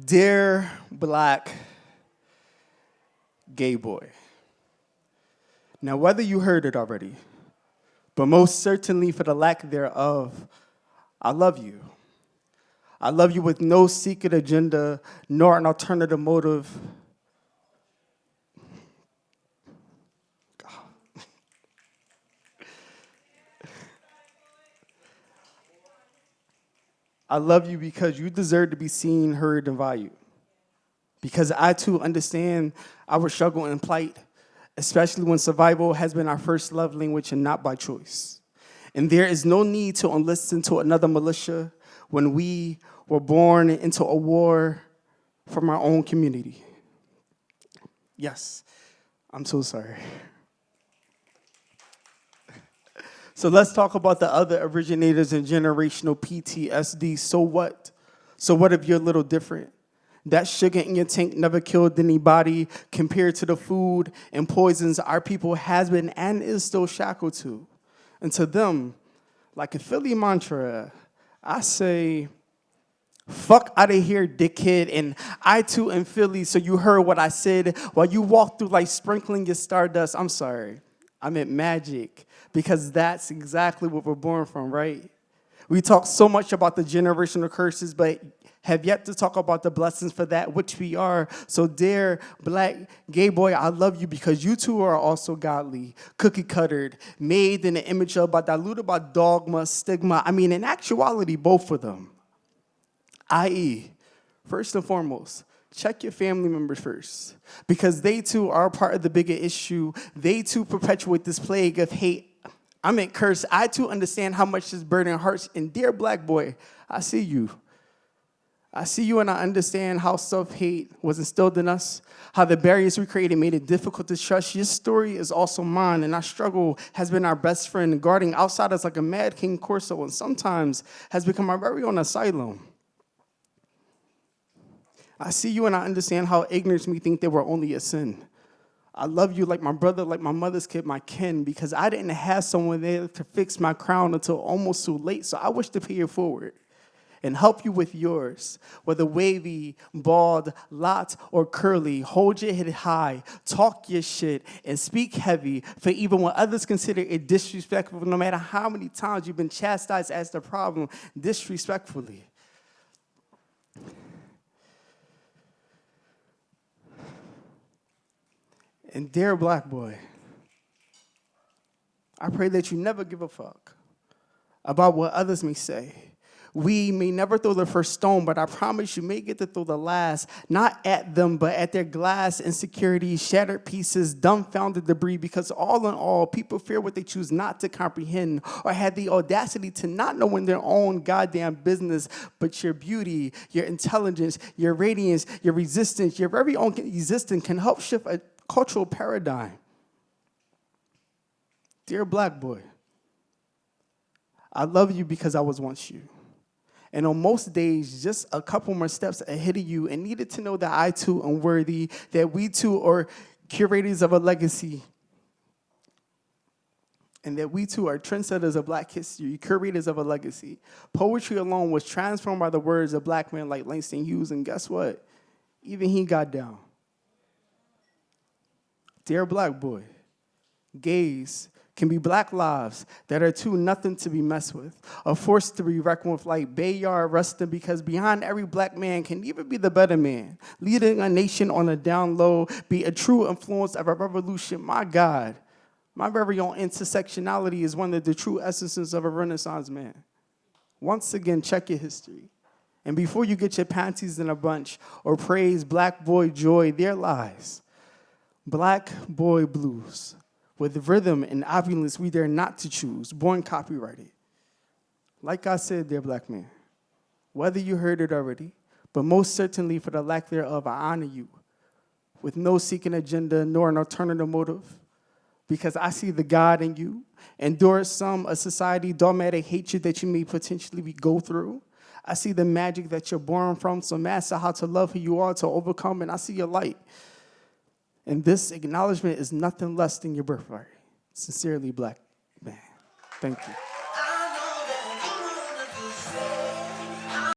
Dear black gay boy. Now, whether you heard it already, but most certainly for the lack thereof, I love you. I love you with no secret agenda, nor an alternative motive. I love you because you deserve to be seen, heard, and valued. Because I too understand our struggle and plight, especially when survival has been our first love language and not by choice. And there is no need to enlist into another militia when we were born into a war from our own community. Yes, I'm so sorry. So let's talk about the other originators and generational PTSD. So what? So what if you're a little different? That sugar in your tank never killed anybody compared to the food and poisons our people has been and is still shackled to. And to them, like a Philly mantra, I say, fuck out of here, dickhead. And I too am Philly, so you heard what I said while you walked through like sprinkling your stardust. I'm sorry. I meant magic, because that's exactly what we're born from, right? We talk so much about the generational curses, but have yet to talk about the blessings for that which we are. So dear black gay boy, I love you because you too are also godly, cookie-cuttered, made in the image of, but diluted by dogma, stigma. I mean, in actuality, both of them. I.e., first and foremost, check your family members first, because they too are part of the bigger issue. They too perpetuate this plague of hate. I meant curse. I too understand how much this burden hurts. And dear black boy, I see you. I see you, and I understand how self-hate was instilled in us, how the barriers we created made it difficult to trust. Your story is also mine, and our struggle has been our best friend, guarding outsiders like a mad King Corso, and sometimes has become our very own asylum. I see you, and I understand how ignorance may think they were only a sin. I love you like my brother, like my mother's kid, my kin, because I didn't have someone there to fix my crown until almost too late, so I wish to pay it forward and help you with yours, whether wavy, bald, locked, or curly. Hold your head high, talk your shit, and speak heavy, for even when others consider it disrespectful, no matter how many times you've been chastised as the problem, disrespectfully. And dear black boy, I pray that you never give a fuck about what others may say. We may never throw the first stone, but I promise you may get to throw the last, not at them, but at their glass insecurities, shattered pieces, dumbfounded debris, because all in all, people fear what they choose not to comprehend or have the audacity to not know in their own goddamn business. But your beauty, your intelligence, your radiance, your resistance, your very own existence can help shift a cultural paradigm. Dear black boy, I love you because I was once you. And on most days, just a couple more steps ahead of you, and needed to know that I too am worthy, that we too are curators of a legacy, and that we too are trendsetters of black history, curators of a legacy. Poetry alone was transformed by the words of black men like Langston Hughes, and guess what? Even he got down. Dear black boy, gays can be black lives that are too nothing to be messed with, a force to be reckoned with like Bayard Rustin, because behind every black man can even be the better man, leading a nation on a down low, be a true influence of a revolution. My God, my very own intersectionality is one of the true essences of a Renaissance man. Once again, check your history. And before you get your panties in a bunch or praise black boy joy, there lies black boy blues, with rhythm and opulence we dare not to choose, born copyrighted. Like I said, dear black man, whether you heard it already, but most certainly for the lack thereof, I honor you, with no seeking agenda nor an alternative motive, because I see the God in you, endure some a society dogmatic hatred that you may potentially go through. I see the magic that you're born from, so master how to love who you are, to overcome, and I see your light. And this acknowledgement is nothing less than your birthright. Sincerely, black man. Thank you.